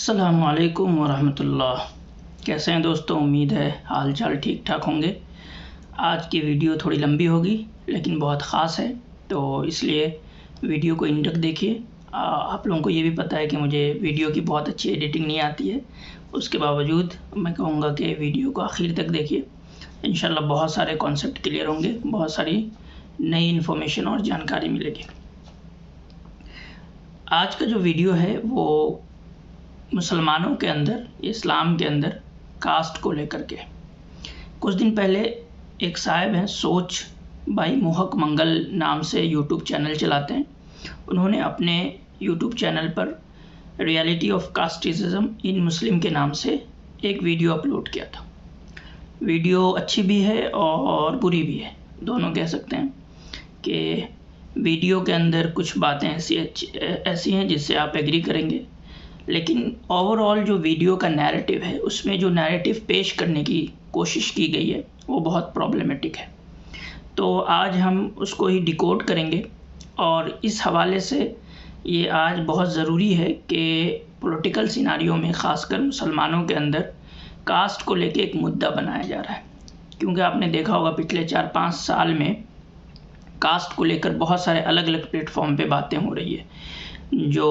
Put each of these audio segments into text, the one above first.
अस्सलामुअलैकुम वरहमतुल्लाह। कैसे हैं दोस्तों? उम्मीद है हाल चाल ठीक ठाक होंगे। आज की वीडियो थोड़ी लंबी होगी लेकिन बहुत ख़ास है, तो इसलिए वीडियो को एंड तक देखिए। आप लोगों को ये भी पता है कि मुझे वीडियो की बहुत अच्छी एडिटिंग नहीं आती है, उसके बावजूद मैं कहूँगा कि वीडियो को आखिर तक देखिए। इंशाल्लाह बहुत सारे कॉन्सेप्ट क्लियर होंगे, बहुत सारी नई इन्फॉर्मेशन और जानकारी मिलेगी। आज का जो वीडियो है वो मुसलमानों के अंदर, इस्लाम के अंदर कास्ट को लेकर के। कुछ दिन पहले एक साहब हैं, सोच भाई मोहक मंगल नाम से यूट्यूब चैनल चलाते हैं। उन्होंने अपने यूट्यूब चैनल पर रियलिटी ऑफ कास्टिज्म इन मुस्लिम के नाम से एक वीडियो अपलोड किया था। वीडियो अच्छी भी है और बुरी भी है, दोनों कह सकते हैं कि वीडियो के अंदर कुछ बातें ऐसी हैं जिससे आप एग्री करेंगे, लेकिन ओवरऑल जो वीडियो का नैरेटिव है, उसमें जो नैरेटिव पेश करने की कोशिश की गई है वो बहुत प्रॉब्लमेटिक है। तो आज हम उसको ही डिकोड करेंगे और इस हवाले से ये आज बहुत ज़रूरी है कि पॉलिटिकल सिनारियो में ख़ासकर मुसलमानों के अंदर कास्ट को लेके एक मुद्दा बनाया जा रहा है। क्योंकि आपने देखा होगा पिछले 4-5 साल में कास्ट को लेकर बहुत सारे अलग अलग प्लेटफॉर्म पे बातें हो रही है। जो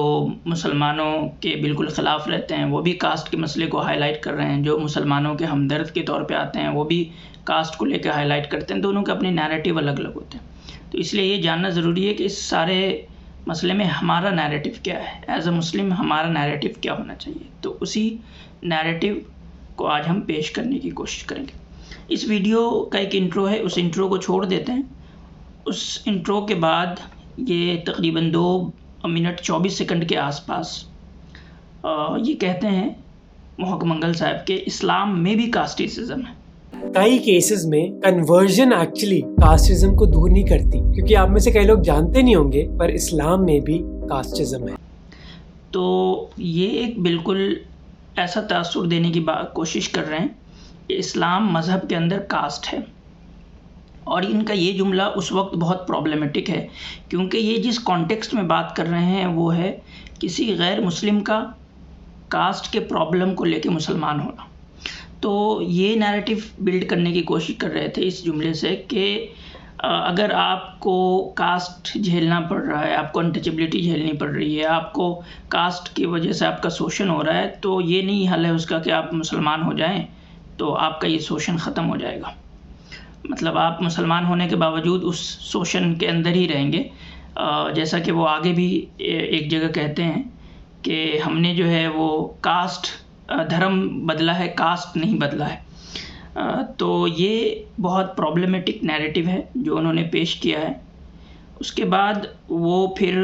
मुसलमानों के बिल्कुल ख़िलाफ़ रहते हैं वो भी कास्ट के मसले को हाईलाइट कर रहे हैं, जो मुसलमानों के हमदर्द के तौर पे आते हैं वो भी कास्ट को लेकर हाईलाइट करते हैं। दोनों के अपने नैरेटिव अलग अलग होते हैं। तो इसलिए ये जानना ज़रूरी है कि इस सारे मसले में हमारा नैरेटिव क्या है, एज अ मुस्लिम हमारा नैरेटिव क्या होना चाहिए। तो उसी नैरेटिव को आज हम पेश करने की कोशिश करेंगे। इस वीडियो का एक इंट्रो है, उस इंट्रो को छोड़ देते हैं। उस इंट्रो के बाद ये तकरीबन 2 मिनट 24 सेकंड के आसपास ये कहते हैं मोहक मंगल साहब के इस्लाम में भी कास्टिज्म है। कई केसेस में कन्वर्जन एक्चुअली कास्टिज्म को दूर नहीं करती, क्योंकि आप में से कई लोग जानते नहीं होंगे पर इस्लाम में भी कास्टिज्म है। तो ये एक बिल्कुल ऐसा तासुर देने की कोशिश कर रहे हैं कि इस्लाम मज़हब के अंदर कास्ट है, और इनका ये जुमला उस वक्त बहुत प्रॉब्लमेटिक है क्योंकि ये जिस कॉन्टेक्स्ट में बात कर रहे हैं वो है किसी गैर मुस्लिम का कास्ट के प्रॉब्लम को लेके मुसलमान होना। तो ये नैरेटिव बिल्ड करने की कोशिश कर रहे थे इस जुमले से कि अगर आपको कास्ट झेलना पड़ रहा है, आपको अनटचेबिलिटी झेलनी पड़ रही है, आपको कास्ट की वजह से आपका शोषण हो रहा है, तो ये नहीं हल है उसका कि आप मुसलमान हो जाएं तो आपका ये शोषण ख़त्म हो जाएगा। मतलब आप मुसलमान होने के बावजूद उस शोषण के अंदर ही रहेंगे। जैसा कि वो आगे भी एक जगह कहते हैं कि हमने जो है वो कास्ट धर्म बदला है, कास्ट नहीं बदला है। तो ये बहुत प्रॉब्लमेटिक नैरेटिव है जो उन्होंने पेश किया है। उसके बाद वो फिर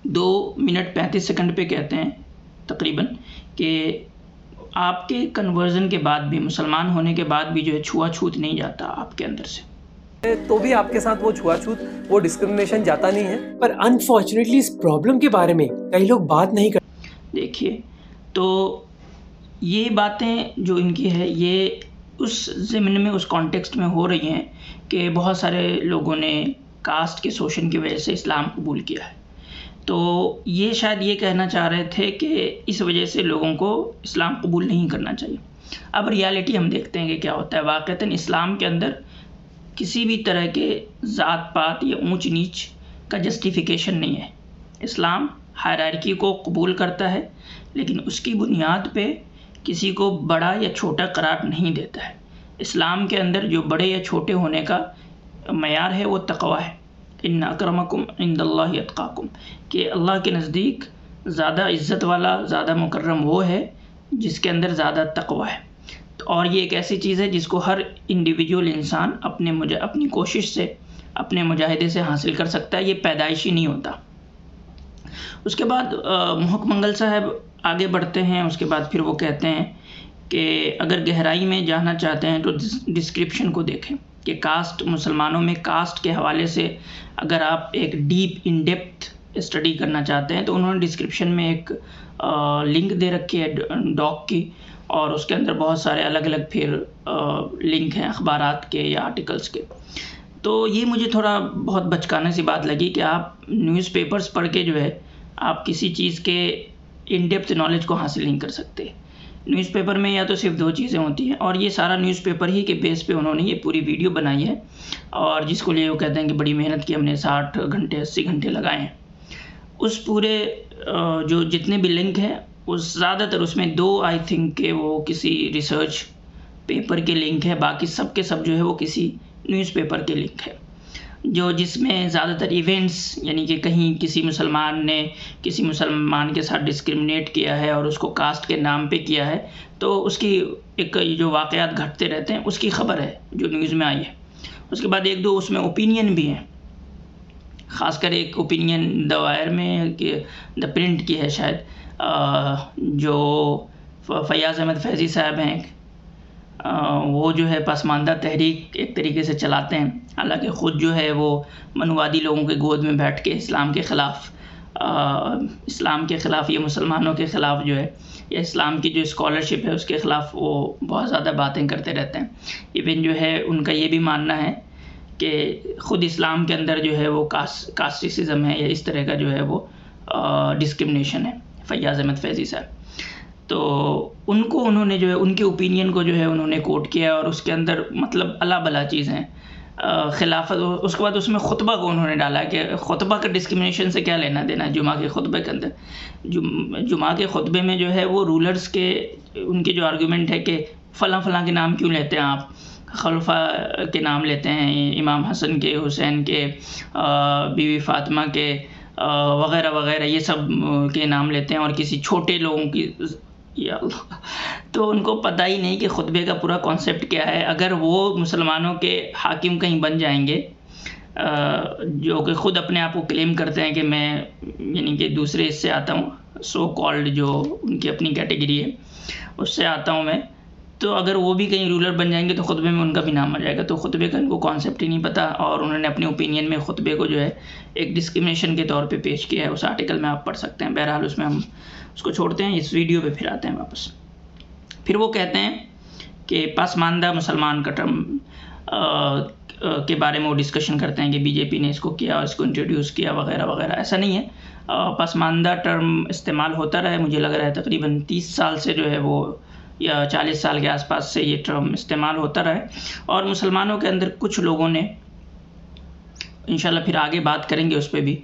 2 मिनट 35 सेकंड पे कहते हैं तकरीबन कि आपके कन्वर्जन के बाद भी, मुसलमान होने के बाद भी जो है छुआछूत नहीं जाता आपके अंदर से, तो भी आपके साथ वो छुआछूत, वो डिस्क्रिमिनेशन जाता नहीं है। पर अनफॉर्चुनेटली इस प्रॉब्लम के बारे में कई लोग बात नहीं करते। देखिए, तो ये बातें जो इनकी है ये उस ज़मीन में, उस कॉन्टेक्स्ट में हो रही हैं कि बहुत सारे लोगों ने कास्ट के शोषण की वजह से इस्लाम कबूल किया है। तो ये शायद ये कहना चाह रहे थे कि इस वजह से लोगों को इस्लाम कबूल नहीं करना चाहिए। अब रियलिटी हम देखते हैं कि क्या होता है। वाक़तन इस्लाम के अंदर किसी भी तरह के ज़ात पात या ऊंच नीच का जस्टिफिकेशन नहीं है। इस्लाम हायरार्की को कबूल करता है, लेकिन उसकी बुनियाद पे किसी को बड़ा या छोटा करार नहीं देता है। इस्लाम के अंदर जो बड़े या छोटे होने का मयार है वो तक़वा है। इन्ना अक्रमकुम इंदल्लाहि अत्क़ाकुम, कि अल्लाह के नज़दीक ज़्यादा इज़्ज़त वाला, ज़्यादा मुकर्रम वो है जिसके अंदर ज़्यादा तक़वा है। तो और ये एक ऐसी चीज़ है जिसको हर इंडिविजुअल इंसान अपनी कोशिश से, अपने मुजाहिदे से हासिल कर सकता है। ये पैदाइशी नहीं होता। उसके बाद मोहक मंगल साहब आगे बढ़ते हैं। उसके बाद फिर वो कहते हैं कि अगर गहराई में जानना चाहते हैं तो डिस्क्रिप्शन को देखें कि कास्ट, मुसलमानों में कास्ट के हवाले से अगर आप एक डीप इन डेप्थ स्टडी करना चाहते हैं तो उन्होंने डिस्क्रिप्शन में एक लिंक दे रखी है डॉक की, और उसके अंदर बहुत सारे अलग अलग फिर लिंक हैं अखबारात के या आर्टिकल्स के। तो ये मुझे थोड़ा बहुत बचकाने सी बात लगी कि आप न्यूज़पेपर्स पढ़ के जो है आप किसी चीज़ के इन डेप्थ नॉलेज को हासिल नहीं कर सकते। न्यूज़पेपर में या तो सिर्फ 2 चीज़ें होती हैं, और ये सारा न्यूज़पेपर ही के बेस पे उन्होंने ये पूरी वीडियो बनाई है, और जिसको लिए वो कहते हैं कि बड़ी मेहनत की, हमने 60 घंटे 80 घंटे लगाए हैं। उस पूरे जो जितने भी लिंक हैं उस ज़्यादातर उसमें 2 आई थिंक के वो किसी रिसर्च पेपर के लिंक है, बाकी सब के सब जो है वो किसी न्यूज़पेपर के लिंक है, जो जिसमें ज़्यादातर इवेंट्स, यानी कि कहीं किसी मुसलमान ने किसी मुसलमान के साथ डिस्क्रिमिनेट किया है और उसको कास्ट के नाम पे किया है, तो उसकी एक जो वाक़यात घटते रहते हैं उसकी ख़बर है जो न्यूज़ में आई है। उसके बाद 1-2 उसमें ओपिनियन भी हैं, ख़ासकर एक ओपिनियन द वायर में कि द प्रिंट की है शायद, जो फैयाज़ अहमद फैज़ी साहब हैं, वो जो है पसमानदा तहरीक एक तरीके से चलाते हैं, हालांकि ख़ुद जो है वो मनुवादी लोगों के गोद में बैठ के इस्लाम के ख़िलाफ़ या मुसलमानों के ख़िलाफ़ जो है, या इस्लाम की जो स्कॉलरशिप है उसके ख़िलाफ़ वो बहुत ज़्यादा बातें करते रहते हैं। इवन जो है उनका ये भी मानना है कि ख़ुद इस्लाम के अंदर जो है वो कास्टिसिज़म है या इस तरह का जो है वो डिस्क्रिमिनेशन है, फैयाज़ अहमद फैज़ी साहब। तो उनको उन्होंने जो है उनके ओपिनियन को जो है उन्होंने कोट किया, और उसके अंदर मतलब अला बला चीज़ें खिलाफत। उसके बाद उसमें खुतबा को उन्होंने डाला कि खुतबा का डिस्क्रिमिनेशन से क्या लेना देना है। जुमा के खुतबे के अंदर जुमा के खुतबे में जो है वो रूलर्स के उनके जो आर्गूमेंट है कि फ़लाँ के नाम क्यों लेते हैं आप, खलीफा के नाम लेते हैं, इमाम हसन के, हुसैन के, बीवी फ़ातिमा के वग़ैरह वग़ैरह, ये सब के नाम लेते हैं, और किसी छोटे लोगों की, या अल्लाह। तो उनको पता ही नहीं कि खुतबे का पूरा कॉन्सेप्ट क्या है। अगर वो मुसलमानों के हाकिम कहीं बन जाएंगे, जो कि ख़ुद अपने आप को क्लेम करते हैं कि मैं यानी कि दूसरे इससे आता हूँ, सो कॉल्ड जो उनकी अपनी कैटेगरी है उससे आता हूँ मैं, तो अगर वो भी कहीं रूलर बन जाएंगे तो खुतबे में उनका भी नाम आ जाएगा। तो खुतबे का इनको कॉन्सेप्ट ही नहीं पता, और उन्होंने अपने ओपिनियन में खुतबे को जो है एक डिस्क्रिमिनेशन के तौर पे पेश किया है। उस आर्टिकल में आप पढ़ सकते हैं। बहरहाल उसमें हम उसको छोड़ते हैं, इस वीडियो पे फिर आते हैं वापस। फिर वो कहते हैं कि पसमानदा मुसलमान का टर्म के बारे में वो डिस्कशन करते हैं कि बीजेपी ने इसको किया, इसको इंट्रोड्यूस किया वगैरह वगैरह। ऐसा नहीं है, पसमानदा टर्म इस्तेमाल होता रहा है, मुझे लग रहा है तकरीबन 30 साल से जो है वो, या 40 साल के आसपास से ये टर्म इस्तेमाल होता रहा है। और मुसलमानों के अंदर कुछ लोगों ने, इंशाल्लाह फिर आगे बात करेंगे उस पर भी,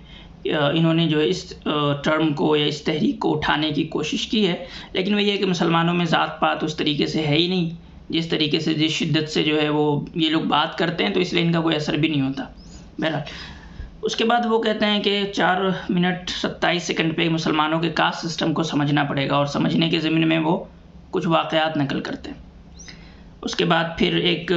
इन्होंने जो है इस टर्म को या इस तहरीक को उठाने की कोशिश की है, लेकिन वही है कि मुसलमानों में ज़ात पात उस तरीके से है ही नहीं, जिस तरीके से जिस शिद्दत से जो है वो ये लोग बात करते हैं, तो इसलिए इनका कोई असर भी नहीं होता। बहरहाल उसके बाद वो कहते हैं कि 4 मिनट 27 सेकंड पे मुसलमानों के कास्ट सिस्टम को समझना पड़ेगा, और समझने के ज़मीन में वो कुछ वाक़यात नकल करते हैं। उसके बाद फिर एक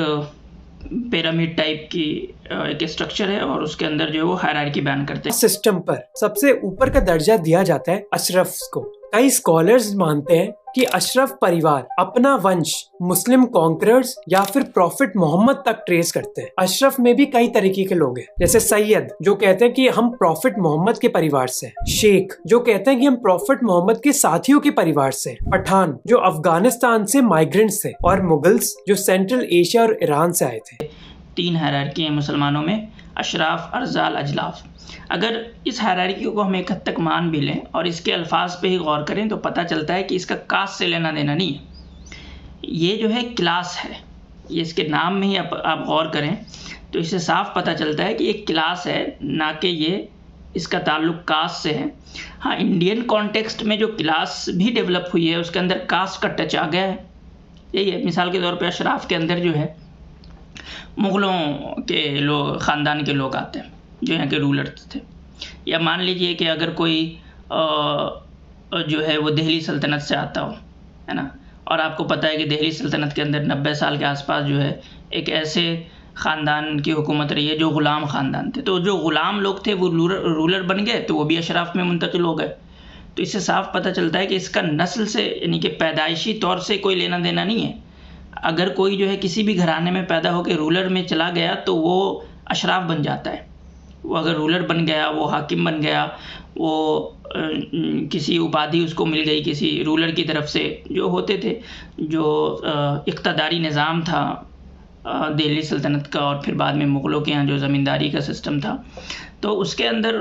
पिरामिड टाइप की एक स्ट्रक्चर है, और उसके अंदर जो है वो हायरार्की बयान करते हैं। सिस्टम पर सबसे ऊपर का दर्जा दिया जाता है अशरफ को। कई स्कॉलर्स मानते हैं कि अशरफ परिवार अपना वंश मुस्लिम कॉन्करर्स या फिर प्रॉफिट मोहम्मद तक ट्रेस करते हैं। अशरफ में भी कई तरीके के लोग हैं, जैसे सैयद जो कहते हैं कि हम प्रॉफिट मोहम्मद के परिवार से हैं, शेख जो कहते हैं कि हम प्रॉफिट मोहम्मद के साथियों के परिवार से हैं, पठान जो अफगानिस्तान से माइग्रेंट्स थे, और मुगल्स जो सेंट्रल एशिया और ईरान से आए थे। 3 हायरार्की है मुसलमानों में, अशराफ, अरजाल, अजलाफ। अगर इस हायरार्की को हम एक हद तक मान भी लें और इसके अल्फाज पे ही गौर करें तो पता चलता है कि इसका कास्ट से लेना देना नहीं है। ये जो है क्लास है, ये इसके नाम में ही आप गौर करें तो इससे साफ पता चलता है कि एक क्लास है, ना कि ये इसका ताल्लुक कास्ट से है। हाँ, इंडियन कॉन्टेक्स्ट में जो क्लास भी डेवलप हुई है उसके अंदर कास्ट का टच आ गया है। यही है, मिसाल के तौर पे अशराफ के अंदर जो है मुग़लों के लोग, ख़ानदान के लोग आते हैं जो यहाँ के रूलर थे। या मान लीजिए कि अगर कोई जो है वो दिल्ली सल्तनत से आता हो, है ना, और आपको पता है कि दिल्ली सल्तनत के अंदर 90 साल के आसपास जो है एक ऐसे ख़ानदान की हुकूमत रही है जो ग़ुलाम ख़ानदान थे, तो जो ग़ुलाम लोग थे वो रूलर बन गए, तो वो भी अशराफ में मुंतकिल हो गए। तो इससे साफ पता चलता है कि इसका नस्ल से यानी कि पैदाइशी तौर से कोई लेना देना नहीं है। अगर कोई जो है किसी भी घराने में पैदा होकर रूलर में चला गया तो वो अशराफ बन जाता है। वो अगर रूलर बन गया, वो हाकिम बन गया, वो किसी उपाधि उसको मिल गई किसी रूलर की तरफ से, जो होते थे, जो इक़्तिदारी निज़ाम था दिल्ली सल्तनत का और फिर बाद में मुग़लों के यहाँ जो ज़मींदारी का सिस्टम था, तो उसके अंदर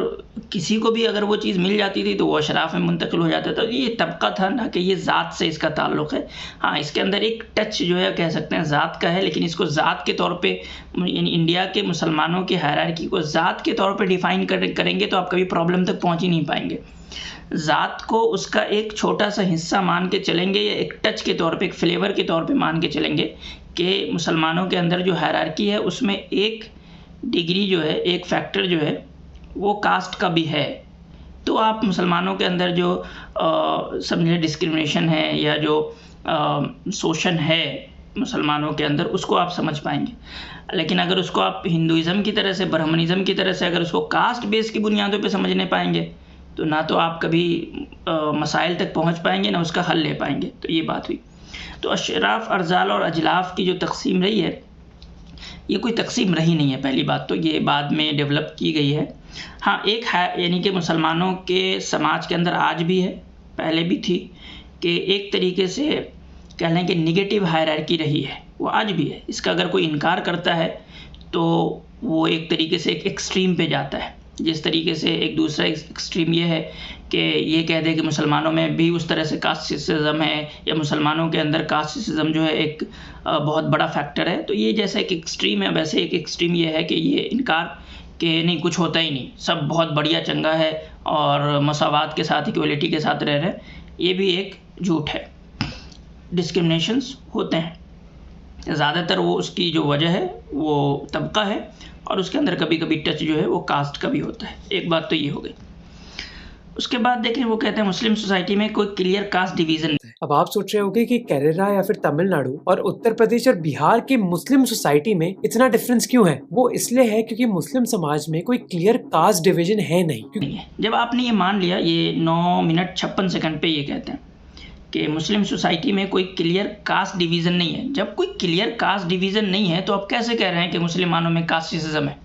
किसी को भी अगर वो चीज़ मिल जाती थी तो वो अशराफ में मुंतकिल हो जाता था। ये तबका था ना कि ये ज़ात से इसका ताल्लुक़ है। हाँ, इसके अंदर एक टच जो है कह सकते हैं ज़ात का है, लेकिन इसको ज़ात के तौर पे इंडिया के मुसलमानों की हायरार्की को ज़ात के तौर पे डिफ़ाइन करेंगे तो आप कभी प्रॉब्लम तक पहुँच ही नहीं पाएंगे। ज़ात को उसका एक छोटा सा हिस्सा मान के चलेंगे या एक टच के तौर पे, एक फ्लेवर के तौर पे मान के चलेंगे कि मुसलमानों के अंदर जो हायरार्की है उसमें एक डिग्री जो है, एक फैक्टर जो है वो कास्ट का भी है। तो आप मुसलमानों के अंदर जो समझिए डिस्क्रिमिनेशन है या जो शोषण है मुसलमानों के अंदर, उसको आप समझ पाएंगे। लेकिन अगर उसको आप हिंदुइज़्म की तरह से, ब्राह्मणिज़्म की तरह से अगर उसको कास्ट बेस की बुनियादों पे समझने पाएंगे तो ना तो आप कभी मसाइल तक पहुंच पाएंगे, ना उसका हल ले पाएंगे। तो ये बात हुई। तो अशराफ, अर्जाल और अजलाफ की जो तकसीम रही है, ये कोई तकसीम रही नहीं है। पहली बात तो ये बाद में डेवलप की गई है। हाँ, एक है, यानी कि मुसलमानों के समाज के अंदर आज भी है, पहले भी थी, कि एक तरीके से कह लें कि निगेटिव हायरार्की रही है, वो आज भी है। इसका अगर कोई इनकार करता है तो वो एक तरीके से एक एक्सट्रीम पे जाता है। जिस तरीके से एक दूसरा एक्सट्रीम ये है कि ये कह दे कि मुसलमानों में भी उस तरह से कास्टिसिज्म है, या मुसलमानों के अंदर कास्टिसिज्म जो है एक बहुत बड़ा फैक्टर है। तो ये जैसा एक एक्सट्रीम है, वैसे एक एक्सट्रीम ये है कि ये इनकार कि नहीं, कुछ होता ही नहीं, सब बहुत बढ़िया चंगा है और मसावात के साथ, इक्वलिटी के साथ रह रहे हैं, ये भी एक झूठ है। डिस्क्रिमिनेशंस होते हैं, ज़्यादातर वो उसकी जो वजह है वो तबका है, और उसके अंदर कभी कभी टच जो है वो कास्ट का भी होता है। एक बात तो ये हो गई। उसके बाद देखें, वो कहते हैं मुस्लिम सोसाइटी में कोई क्लियर कास्ट डिवीज़न। अब आप सोच रहे होंगे कि केरला या फिर तमिलनाडु और उत्तर प्रदेश और बिहार की मुस्लिम सोसाइटी में इतना डिफरेंस क्यों है। वो इसलिए है क्योंकि मुस्लिम समाज में कोई क्लियर कास्ट डिवीजन है नहीं। जब आपने ये मान लिया, ये 9 मिनट 56 सेकंड पे ये कहते हैं कि मुस्लिम सोसाइटी में कोई क्लियर कास्ट डिवीज़न नहीं है। जब कोई क्लियर कास्ट डिवीज़न नहीं है तो आप कैसे कह रहे हैं कि मुसलमानों में कास्टिसिज्म है?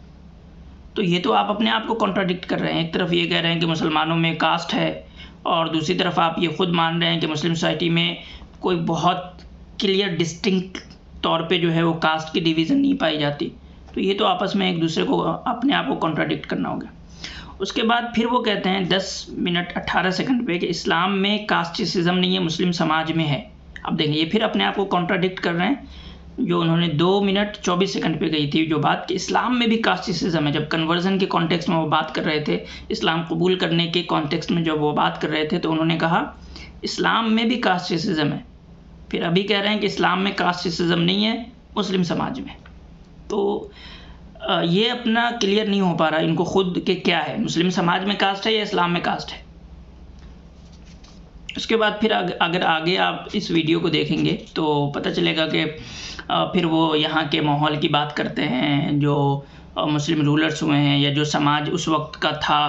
तो ये तो आप अपने आप को कॉन्ट्राडिक्ट कर रहे हैं। एक तरफ ये कह रहे हैं कि मुसलमानों में कास्ट है, और दूसरी तरफ आप ये खुद मान रहे हैं कि मुस्लिम सोसाइटी में कोई बहुत क्लियर डिस्टिंक्ट तौर पे जो है वो कास्ट की डिवीज़न नहीं पाई जाती। तो ये तो आपस में एक दूसरे को, अपने आप को कॉन्ट्राडिक्ट करना होगा। उसके बाद फिर वो कहते हैं 10 मिनट 18 सेकंड पे कि इस्लाम में कास्टिसिज्म नहीं है, मुस्लिम समाज में है। अब देखें, ये फिर अपने आप को कॉन्ट्राडिक्ट कर रहे हैं। जो उन्होंने 2 मिनट 24 सेकंड पे गई थी जो बात कि इस्लाम में भी कास्टिसिज्म है, जब कन्वर्जन के कॉन्टेक्स्ट में वो बात कर रहे थे, इस्लाम कबूल करने के कॉन्टेक्स्ट में जब वो बात कर रहे थे, तो उन्होंने कहा इस्लाम में भी कास्टिसिज्म है। फिर अभी कह रहे हैं कि इस्लाम में कास्टिसिज्म नहीं है, मुस्लिम समाज में। तो ये अपना क्लियर नहीं हो पा रहा इनको खुद के क्या है, मुस्लिम समाज में कास्ट है या इस्लाम में कास्ट है। उसके बाद फिर अगर आगे आप इस वीडियो को देखेंगे तो पता चलेगा कि फिर वो यहाँ के माहौल की बात करते हैं, जो मुस्लिम रूलर्स हुए हैं या जो समाज उस वक्त का था,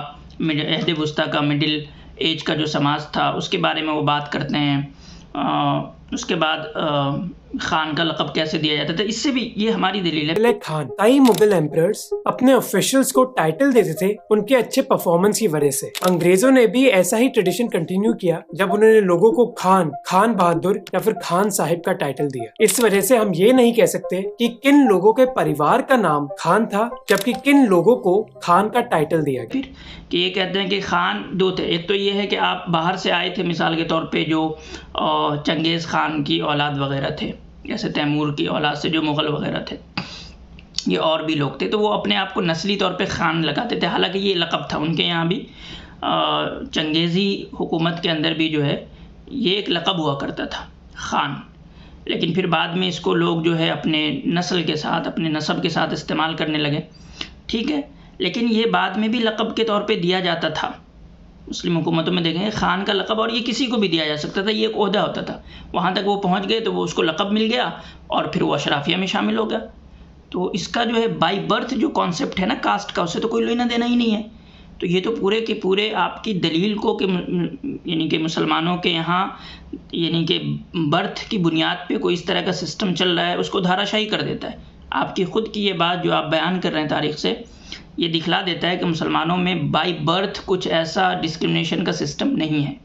अहद वस्ता का, मिडिल एज का जो समाज था, उसके बारे में वो बात करते हैं। उसके बाद खान का लक़ब कैसे दिया जाता था, इससे भी ये हमारी दलील है। खान, कई मुगल एम्परर्स अपने ऑफिशियल्स को टाइटल देते थे उनके अच्छे परफॉर्मेंस की वजह से। अंग्रेजों ने भी ऐसा ही ट्रेडिशन कंटिन्यू किया जब उन्होंने लोगों को खान, खान बहादुर या फिर खान साहिब का टाइटल दिया। इस वजह से हम ये नहीं कह सकते कि किन लोगों के परिवार का नाम खान था जबकि किन लोगों को खान का टाइटल दिया गया। फिर कि ये कहते हैं कि खान दो थे। एक तो ये है कि आप बाहर से आए थे, मिसाल के तौर पे जो चंगेज़ खान की औलाद वगैरह थे, जैसे तैमूर की औलाद से जो मुग़ल वगैरह थे, ये और भी लोग थे, तो वो अपने आप को नस्ली तौर पे खान लगाते थे। हालांकि ये लक़ब था उनके यहाँ भी, चंगेज़ी हुकूमत के अंदर भी जो है ये एक लक़ब हुआ करता था, खान। लेकिन फिर बाद में इसको लोग जो है अपने नस्ल के साथ, अपने नस्ब के साथ इस्तेमाल करने लगे, ठीक है। लेकिन ये बाद में भी लक़ब के तौर पे दिया जाता था। मुस्लिम हुकूमतों में देखेंगे खान का लक़ब, और ये किसी को भी दिया जा सकता था, ये एक ओहदा होता था। वहाँ तक वो पहुँच गए तो वो उसको लक़ब मिल गया और फिर वो अशराफिया में शामिल हो गया। तो इसका जो है बाई बर्थ जो कॉन्सेप्ट है ना कास्ट का, उससे तो कोई लेना देना ही नहीं है। तो ये तो पूरे के पूरे आपकी दलील को कि यानी कि मुसलमानों के यहाँ यानी कि बर्थ की बुनियाद पे कोई इस तरह का सिस्टम चल रहा है, उसको धाराशाही कर देता है। आपकी ख़ुद की ये बात जो आप बयान कर रहे हैं तारीख़ से, ये दिखला देता है कि मुसलमानों में बाई बर्थ कुछ ऐसा डिस्क्रिमिनेशन का सिस्टम नहीं है।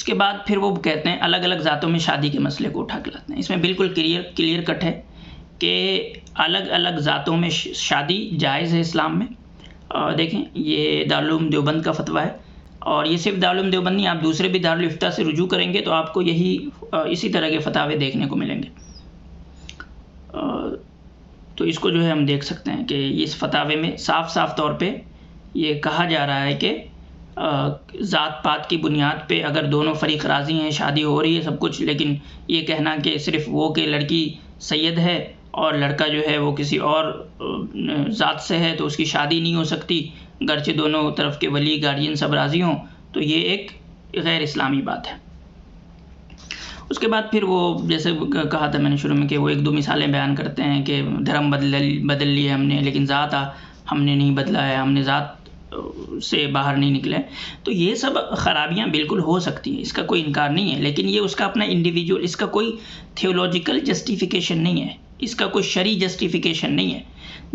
उसके बाद फिर वो कहते हैं अलग अलग ज़ातों में शादी के मसले को उठा के लाते हैं। इसमें बिल्कुल क्लियर कट है कि अलग अलग ज़ातों में शादी जायज़ है इस्लाम में। देखें, ये दारुल उलूम देवबंद का फतवा है, और ये सिर्फ दारुल उलूम देवबंद नहीं, आप दूसरे भी दारुल इफ्ता से रुजू करेंगे तो आपको इसी तरह के फतावे देखने को मिलेंगे। तो इसको जो है हम देख सकते हैं कि इस फतावे में साफ साफ तौर पे ये कहा जा रहा है कि ज़ात पात की बुनियाद पे अगर दोनों फरीक राज़ी हैं, शादी हो रही है सब कुछ, लेकिन ये कहना कि सिर्फ वो कि लड़की सैयद है और लड़का जो है वो किसी और ज़ात से है तो उसकी शादी नहीं हो सकती, गर्चे दोनों तरफ के वली गार्जियन सब राज़ी हों, तो ये एक गैर इस्लामी बात है। उसके बाद फिर वो जैसे कहा था मैंने शुरू में कि वो एक दो मिसालें बयान करते हैं कि धर्म बदल लिए हमने, लेकिन ज़ात हमने नहीं बदला है, हमने ज़ात से बाहर नहीं निकले। तो ये सब ख़राबियाँ बिल्कुल हो सकती हैं, इसका कोई इनकार नहीं है, लेकिन ये उसका अपना इंडिविजुअल, इसका कोई थियोलॉजिकल जस्टिफिकेशन नहीं है, इसका कोई शरई जस्टिफिकेशन नहीं है।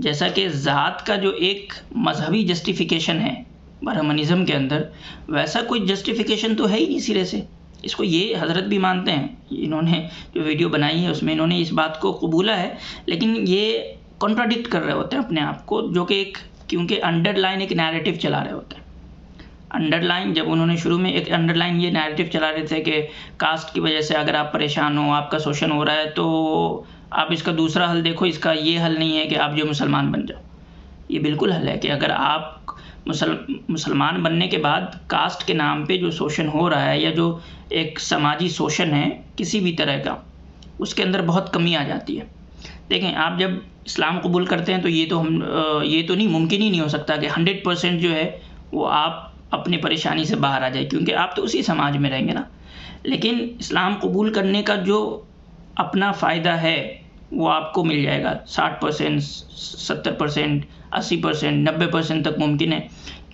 जैसा कि ज़ात का जो एक मजहबी जस्टिफिकेशन है ब्राह्मणिज़्म के अंदर, वैसा कोई जस्टिफिकेशन तो है ही नहीं सिरे से। इसको ये हज़रत भी मानते हैं, इन्होंने जो वीडियो बनाई है उसमें इन्होंने इस बात को कबूला है, लेकिन ये कॉन्ट्राडिक्ट कर रहे होते हैं अपने आप को, जो कि क्योंकि अंडरलाइन एक नैरेटिव चला रहे होते हैं। अंडरलाइन जब उन्होंने शुरू में एक अंडरलाइन ये नैरेटिव चला रहे थे कि कास्ट की वजह से अगर आप परेशान हो, आपका शोषण हो रहा है, तो आप इसका दूसरा हल देखो, इसका ये हल नहीं है कि आप जो मुसलमान बन जाओ। ये बिल्कुल हल है कि अगर आप मुसलमान बनने के बाद कास्ट के नाम पे जो शोषण हो रहा है या जो एक समाजी शोषण है किसी भी तरह का, उसके अंदर बहुत कमी आ जाती है। देखें, आप जब इस्लाम कबूल करते हैं तो ये तो नहीं, मुमकिन ही नहीं हो सकता कि 100% जो है वो आप अपनी परेशानी से बाहर आ जाए, क्योंकि आप तो उसी समाज में रहेंगे ना। लेकिन इस्लाम कबूल करने का जो अपना फ़ायदा है वो आपको मिल जाएगा। 60%, 70%, 80%, 90% तक मुमकिन है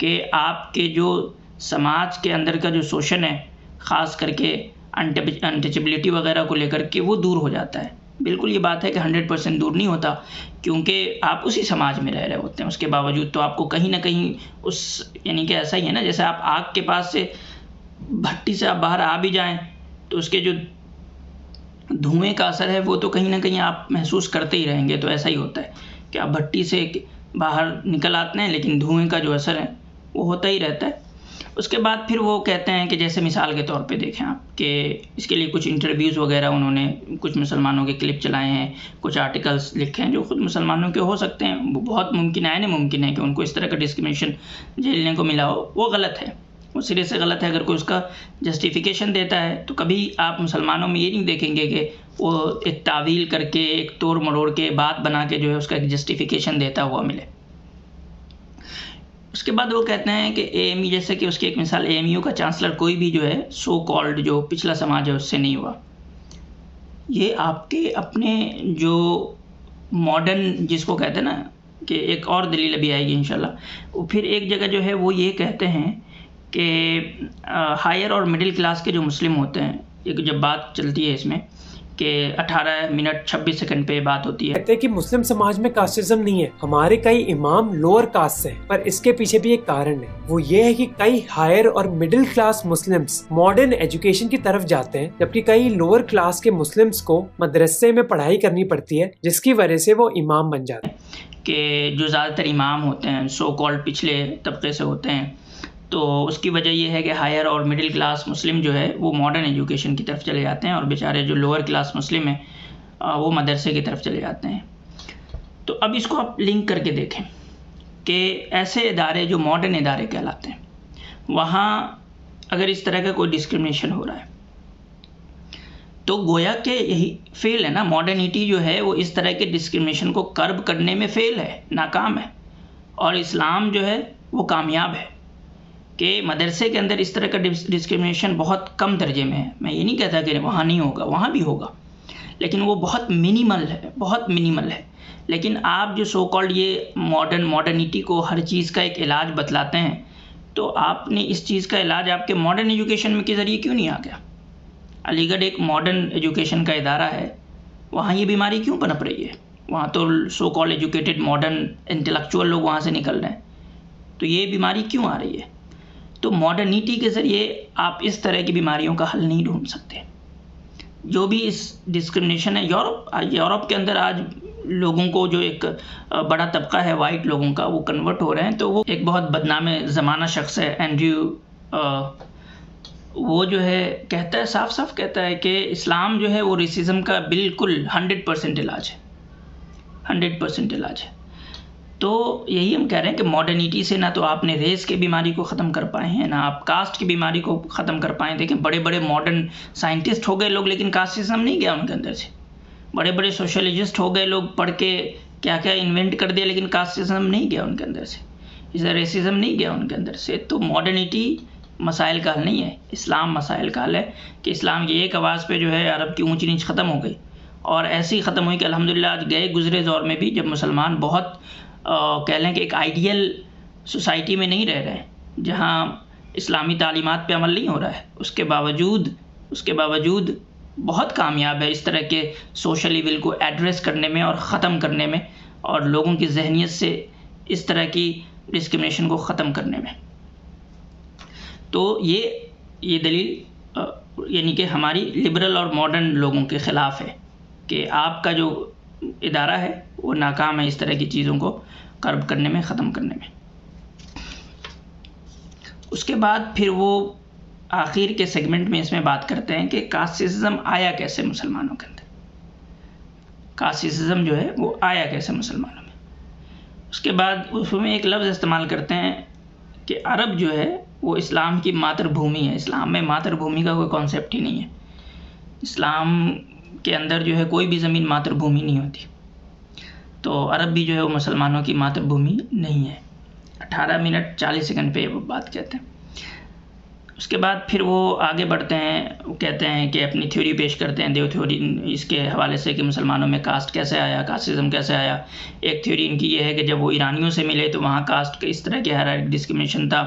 कि आपके जो समाज के अंदर का जो शोषण है, ख़ास करके अनटचेबिलिटी वगैरह को लेकर के, वो दूर हो जाता है। बिल्कुल ये बात है कि 100% दूर नहीं होता, क्योंकि आप उसी समाज में रह रहे होते हैं। उसके बावजूद तो आपको कहीं ना कहीं यानी कि ऐसा ही है ना, जैसे आप आग के पास से, भट्टी से आप बाहर आ भी जाएं तो उसके जो धुएं का असर है वो तो कहीं ना कहीं आप महसूस करते ही रहेंगे। तो ऐसा ही होता है कि आप भट्टी से बाहर निकल आते हैं, लेकिन धुएं का जो असर है वो होता ही रहता है। उसके बाद फिर वो कहते हैं कि जैसे मिसाल के तौर पे देखें आप कि इसके लिए कुछ इंटरव्यूज़ वगैरह उन्होंने कुछ मुसलमानों के क्लिप चलाए हैं, कुछ आर्टिकल्स लिखे हैं जो ख़ुद मुसलमानों के हो सकते हैं। वो बहुत मुमकिन है कि उनको इस तरह का डिस्क्रिमिनेशन झेलने को मिला हो, वो गलत है, वो सिरे से गलत है। अगर कोई उसका जस्टिफिकेशन देता है तो कभी आप मुसलमानों में ये नहीं देखेंगे कि वो एक तावील करके, एक तोड़ मरोड़ के, बात बना के जो है उसका एक जस्टिफिकेशन देता हुआ मिले। उसके बाद वो कहते हैं कि AMU, जैसे कि उसकी एक मिसाल, AMU का चांसलर कोई भी जो है सो कॉल्ड जो पिछला समाज है उससे नहीं हुआ। ये आपके अपने जो मॉडर्न जिसको कहते हैं ना, कि एक और दलील अभी आएगी इंशाल्लाह, वो फिर एक जगह जो है वो ये कहते हैं कि हायर और मिडिल क्लास के जो मुस्लिम होते हैं, एक जब बात चलती है इसमें कि 18 मिनट 26 सेकंड पे बात होती है, कहते हैं कि मुस्लिम समाज में कास्टिज्म नहीं है, हमारे कई इमाम लोअर कास्ट से हैं, पर इसके पीछे भी एक कारण है। वो ये है कि कई हायर और middle class Muslims modern education की तरफ जाते हैं, जबकि कई लोअर क्लास के मुस्लिम्स को मदरसे में पढ़ाई करनी पड़ती है, जिसकी वजह से वो इमाम बन जाते हैं। कि जो ज़्यादातर इमाम होते हैं सो कॉल्ड पिछले तबके से होते हैं, तो उसकी वजह यह है कि हायर और मिडिल क्लास मुस्लिम जो है वो मॉडर्न एजुकेशन की तरफ चले जाते हैं, और बेचारे जो लोअर क्लास मुस्लिम हैं वो मदरसे की तरफ चले जाते हैं। तो अब इसको आप लिंक करके देखें कि ऐसे इदारे जो मॉडर्न इदारे कहलाते हैं, वहाँ अगर इस तरह का कोई डिस्क्रिमिनेशन हो रहा है तो गोया कि यही फेल है ना। मॉडर्निटी जो है वो इस तरह के डिस्क्रिमिनेशन को कर्ब करने में फेल है, नाकाम है, और इस्लाम जो है वो कामयाब है कि मदरसे के अंदर इस तरह का डिस्क्रिमिनेशन बहुत कम दर्जे में है। मैं ये नहीं कहता कि वहाँ नहीं होगा, वहाँ भी होगा, लेकिन वो बहुत मिनिमल है, बहुत मिनिमल है। लेकिन आप जो सो कॉल्ड ये मॉडर्निटी को हर चीज़ का एक इलाज बतलाते हैं, तो आपने इस चीज़ का इलाज आपके मॉडर्न एजुकेशन में के ज़रिए क्यों नहीं आ गया? अलीगढ़ एक मॉडर्न एजुकेशन का इदारा है, वहाँ ये बीमारी क्यों पनप रही है? वहाँ तो so called educated modern intellectual लोग वहाँ से निकल रहे हैं, तो ये बीमारी क्यों आ रही है? तो मॉडर्निटी के ज़रिए आप इस तरह की बीमारियों का हल नहीं ढूंढ सकते। जो भी इस डिस्क्रिमिनेशन है, यूरोप के अंदर आज लोगों को, जो एक बड़ा तबका है वाइट लोगों का, वो कन्वर्ट हो रहे हैं। तो वो एक बहुत बदनाम ज़माना शख्स है एंड्रयू, वो जो है कहता है, साफ साफ कहता है कि इस्लाम जो है वो रेसिज्म का बिल्कुल 100% इलाज है, 100% इलाज है। तो यही हम कह रहे हैं कि मॉडर्निटी से ना तो आपने रेस की बीमारी को ख़त्म कर पाए हैं, ना आप कास्ट की बीमारी को ख़त्म कर पाए। देखें, बड़े बड़े मॉडर्न साइंटिस्ट हो गए लोग, लेकिन कास्टिज्म नहीं गया उनके अंदर से। बड़े बड़े सोशलिस्ट हो गए लोग, पढ़ के क्या क्या इन्वेंट कर दिया, लेकिन कास्टिज्म नहीं गया उनके अंदर से, इसे रेसिज्म नहीं गया उनके अंदर से। तो मॉडर्निटी मसाइल का हल नहीं है, इस्लाम मसाइल का हल है कि इस्लाम की एक आवाज़ पे जो है अरब की ऊंच नीच ख़त्म हो गई। और ऐसी ख़त्म हुई कि अल्हम्दुलिल्लाह आज गए गुजरे दौर में भी, जब मुसलमान बहुत कह लें कि एक आइडियल सोसाइटी में नहीं रह रहे हैं, जहाँ इस्लामी तालीमात पे अमल नहीं हो रहा है, उसके बावजूद बहुत कामयाब है इस तरह के सोशल इविल को एड्रेस करने में और ख़त्म करने में, और लोगों की जहनीत से इस तरह की डिस्क्रिमिनेशन को ख़त्म करने में। तो ये दलील यानी कि हमारी लिबरल और मॉडर्न लोगों के ख़िलाफ़ है कि आपका जो इदारा है वो नाकाम है इस तरह की चीज़ों को कर्ब करने में, ख़त्म करने में। उसके बाद फिर वो आखिर के सेगमेंट में इसमें बात करते हैं कि कास्टिज्म आया कैसे मुसलमानों के अंदर, कास्टिज्म जो है वो आया कैसे मुसलमानों में। उसके बाद उसमें एक लफ्ज़ इस्तेमाल करते हैं कि अरब जो है वो इस्लाम की मातृभूमि है। इस्लाम में मातृभूमि का कोई कॉन्सेप्ट ही नहीं है। इस्लाम के अंदर जो है कोई भी ज़मीन मातृभूमि नहीं होती। तो अरब भी जो है वो मुसलमानों की मातृभूमि नहीं है। 18 मिनट 40 सेकंड पे वो बात कहते हैं। उसके बाद फिर वो आगे बढ़ते हैं, वो कहते हैं कि अपनी थ्योरी पेश करते हैं, देव थ्योरी, इसके हवाले से कि मुसलमानों में कास्ट कैसे आया, कास्टिज्म कैसे आया। एक थ्योरी इनकी ये है कि जब वो ईरानियों से मिले तो वहाँ कास्ट का इस तरह के हायरार्की डिस्क्रिमिनेशन था,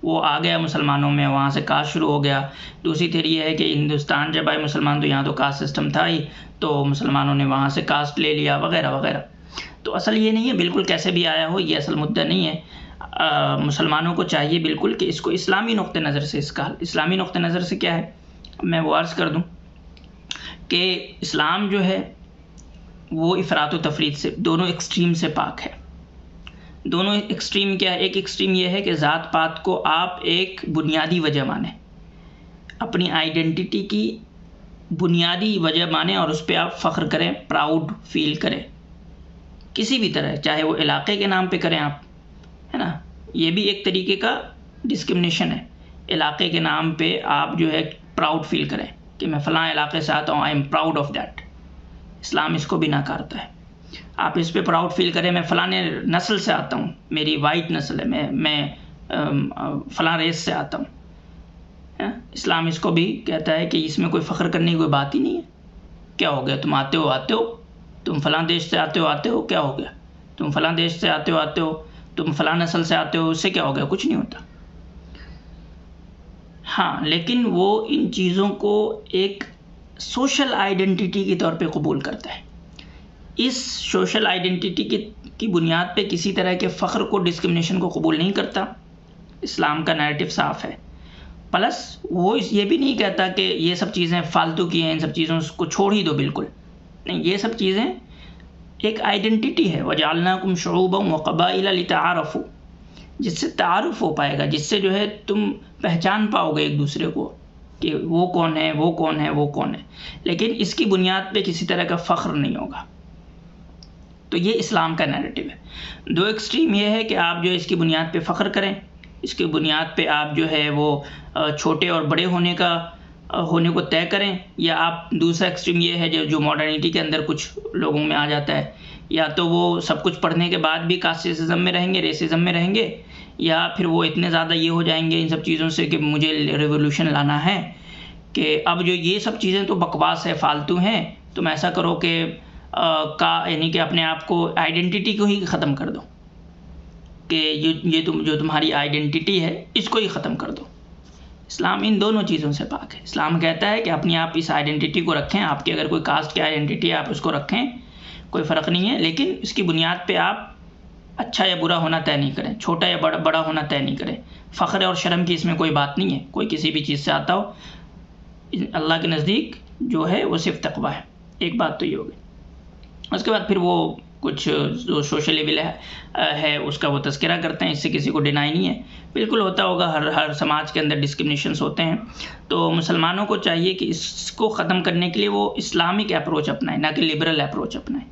वो आ गया मुसलमानों में, वहाँ से कास्ट शुरू हो गया। दूसरी थ्योरी ये है कि हिंदुस्तान जब आए मुसलमान तो यहाँ तो कास्ट सिस्टम था ही, तो मुसलमानों ने वहाँ से कास्ट ले लिया वगैरह वगैरह। तो असल ये नहीं है बिल्कुल कैसे भी आया हो, ये असल मुद्दा नहीं है। मुसलमानों को चाहिए बिल्कुल कि इसको इस्लामी नुक्ते नज़र से, इसका इस्लामी नुक्ते नज़र से क्या है, मैं वो अर्ज़ कर दूं कि इस्लाम जो है वो इफ़रात व तफरीद से, दोनों एक्सट्रीम से पाक है। दोनों एक्सट्रीम क्या है, एक एक्सट्रीम ये है कि ज़ात पात को आप एक बुनियादी वजह माने, अपनी आइडेंटिटी की बुनियादी वजह माने और उस पर आप फ़ख्र करें, प्राउड फील करें किसी भी तरह, चाहे वो इलाके के नाम पे करें आप, है ना। ये भी एक तरीके का डिस्क्रिमिनेशन है। इलाके के नाम पे आप जो है प्राउड फील करें कि मैं फ़लाँ इलाके से आता हूँ, I am proud of that. Islam इसको भी नकारता है। आप इस पे प्राउड फील करें, मैं फ़लाने नस्ल से आता हूँ, मेरी वाइट नस्ल है, मैं फ़लाँ रेस से आता हूँ। इस्लाम इसको भी कहता है कि इसमें कोई फ़ख्र करने की कोई बात ही नहीं है। क्या हो गया, तुम आते हो, तुम फ़लाँ देश से आते हो, क्या हो गया, तुम फ़लाँ देश से आते हो, तुम फ़लाँ नस्ल से आते हो, उससे क्या हो गया, कुछ नहीं होता। हाँ, लेकिन वो इन चीज़ों को एक सोशल आइडेंटिटी के तौर पे कबूल करता है। इस सोशल आइडेंटिटी की बुनियाद पे किसी तरह के फ़ख्र को, डिस्क्रिमिनेशन को कबूल नहीं करता। इस्लाम का नैरेटिव साफ़ है। प्लस वो ये भी नहीं कहता कि ये सब चीज़ें फालतू की हैं, इन सब चीज़ों को छोड़ ही दो, बिल्कुल नहीं। ये सब चीज़ें एक आइडेंटिटी है। वजअलनाकुम शुऊबन व क़बाइल लितआरफ़ू, जिससे तारुफ हो पाएगा, जिससे जो है तुम पहचान पाओगे एक दूसरे को कि वो कौन है, वो कौन है, वो कौन है। लेकिन इसकी बुनियाद पे किसी तरह का फ़ख्र नहीं होगा। तो ये इस्लाम का नैरेटिव है। दो एक्सट्रीम ये है कि आप जो इसकी बुनियाद पे फ़ख्र करें, इसकी बुनियाद पे आप जो है वो छोटे और बड़े होने को तय करें, या आप दूसरा एक्सट्रीम ये है जो मॉडर्निटी के अंदर कुछ लोगों में आ जाता है, या तो वो सब कुछ पढ़ने के बाद भी कास्टिज्म में रहेंगे, रेसिज्म में रहेंगे, या फिर वो इतने ज़्यादा ये हो जाएंगे इन सब चीज़ों से कि मुझे रेवोल्यूशन लाना है, कि अब जो ये सब चीज़ें तो बकवास है, फालतू हैं, तुम ऐसा करो कि यानी कि अपने आप को, आइडेंटिटी को ही ख़त्म कर दो, कि जो तुम्हारी आइडेंटिटी है इसको ही ख़त्म कर दो। इस्लाम इन दोनों चीज़ों से पाक है। इस्लाम कहता है कि अपनी आप इस आइडेंटिटी को रखें, आपकी अगर कोई कास्ट की आइडेंटिटी है आप उसको रखें, कोई फ़र्क नहीं है, लेकिन इसकी बुनियाद पे आप अच्छा या बुरा होना तय नहीं करें, छोटा या बड़ा होना तय नहीं करें, फ़ख्र और शर्म की इसमें कोई बात नहीं है। कोई किसी भी चीज़ से आता हो, अल्लाह के नज़दीक जो है वो सिर्फ तकवा है। एक बात तो ये हो गई। उसके बाद फिर वो कुछ जो सोशल लेवल है उसका वो तज़किरा करते हैं, इससे किसी को डिनाई नहीं है, बिल्कुल होता होगा, हर समाज के अंदर डिस्क्रिमिनेशंस होते हैं। तो मुसलमानों को चाहिए कि इसको ख़त्म करने के लिए वो इस्लामिक अप्रोच अपनाएं, ना कि लिबरल अप्रोच अपनाएं।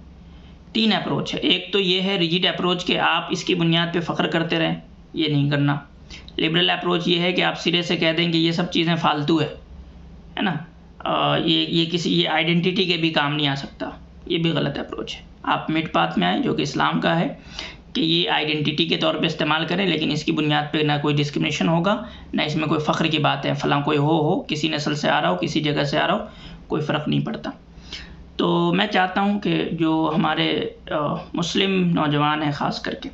3 अप्रोच है। एक तो ये है रिजिड अप्रोच कि आप इसकी बुनियाद पे फ़ख्र करते रहें, ये नहीं करना। लिबरल अप्रोच ये है कि आप सिरे से कह दें कि ये सब चीज़ें फ़ालतू है ना, ये आइडेंटिटी के भी काम नहीं आ सकता, ये भी गलत अप्रोच है। आप मिड पाथ में आए जो कि इस्लाम का है कि ये आइडेंटिटी के तौर पे इस्तेमाल करें, लेकिन इसकी बुनियाद पे ना कोई डिस्क्रिमिनेशन होगा, ना इसमें कोई फ़ख्र की बात है, फ़लाँ कोई हो किसी नस्ल से आ रहा हो, किसी जगह से आ रहा हो, कोई फ़र्क नहीं पड़ता। तो मैं चाहता हूँ कि जो हमारे मुस्लिम नौजवान हैं ख़ास करके,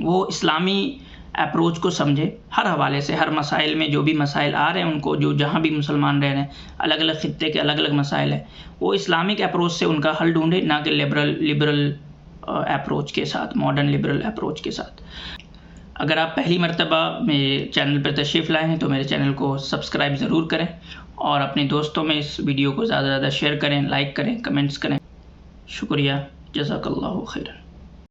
वो इस्लामी अप्रोच को समझे हर हवाले से। हर मसाइल में जो भी मसाइल आ रहे हैं उनको, जो जहाँ भी मुसलमान रह रहे हैं, अलग अलग ख़ित्ते के अलग अलग मसाइल हैं, वो इस्लामिक अप्रोच से उनका हल ढूंढे, ना कि लिबरल अप्रोच के साथ, मॉडर्न लिबरल अप्रोच के साथ। अगर आप पहली मर्तबा मेरे चैनल पर तशरीफ़ लाए हैं तो मेरे चैनल को सब्सक्राइब ज़रूर करें और अपने दोस्तों में इस वीडियो को ज़्यादा से ज़्यादा शेयर करें, लाइक करें, कमेंट्स करें। शुक्रिया, जज़ाकल्लाहु खैरन।